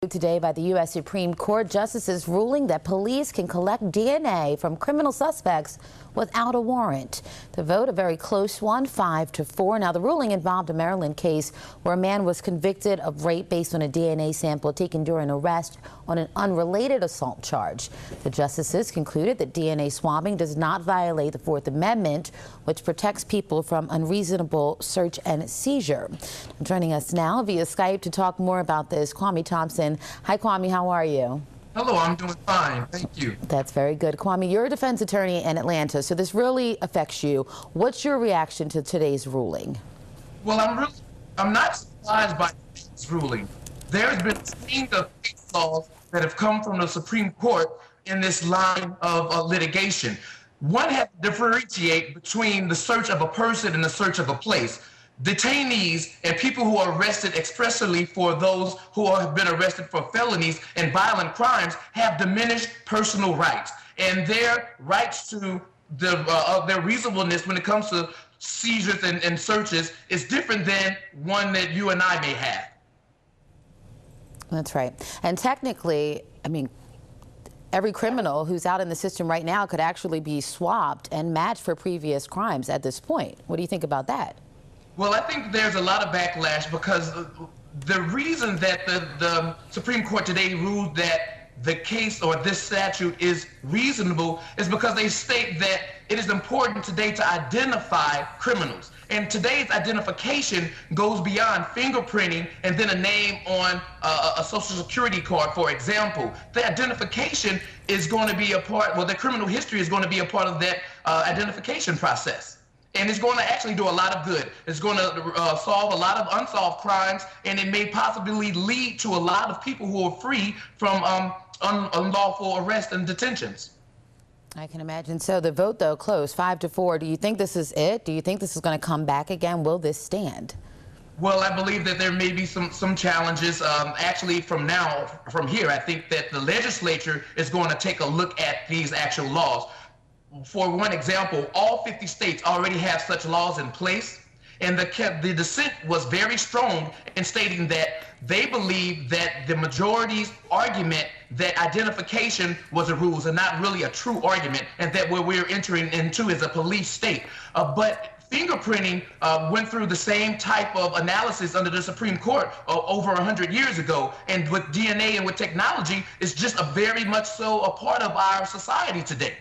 Today by the U.S. Supreme Court, justices ruling that police can collect DNA from criminal suspects without a warrant. The vote, a very close one, 5-4. Now, the ruling involved a Maryland case where a man was convicted of rape based on a DNA sample taken during arrest on an unrelated assault charge. The justices concluded that DNA swabbing does not violate the Fourth Amendment, which protects people from unreasonable search and seizure. Joining us now via Skype to talk more about this, Kwame Thompson. Hi, Kwame. How are you? Hello, I'm doing fine. Thank you. That's very good. Kwame, you're a defense attorney in Atlanta, so this really affects you. What's your reaction to today's ruling? Well, I'm not surprised by this ruling. There's been a string of case laws that have come from the Supreme Court in this line of litigation. One has to differentiate between the search of a person and the search of a place. Detainees and people who are arrested expressly for those who have been arrested for felonies and violent crimes have diminished personal rights, and their rights to their reasonableness when it comes to seizures and searches is different than one that you and I may have. That's right. And technically, I mean, every criminal who's out in the system right now could actually be swabbed and matched for previous crimes at this point. What do you think about that? Well, I think there's a lot of backlash because the reason that the Supreme Court today ruled that the case or this statute is reasonable is because they state that it is important today to identify criminals. And today's identification goes beyond fingerprinting and then a name on a social security card, for example. The identification is going to be a part, well, the criminal history is going to be a part of that identification process. And it's going to actually do a lot of good. It's going to solve a lot of unsolved crimes, and it may possibly lead to a lot of people who are free from unlawful arrest and detentions. I can imagine. So the vote, though, closed 5-4. Do you think this is it? Do you think this is going to come back again? Will this stand? Well, I believe that there may be some challenges. Actually, from here, I think that the legislature is going to take a look at these actual laws. For one example, all 50 states already have such laws in place, and the dissent was very strong in stating that they believe that the majority's argument that identification was a rules and not really a true argument, and that what we're entering into is a police state. But fingerprinting went through the same type of analysis under the Supreme Court over 100 years ago, and with DNA and with technology, it's just a very much so a part of our society today.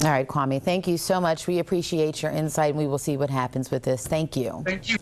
All right, Kwame, thank you so much. We appreciate your insight, and we will see what happens with this. Thank you. Thank you.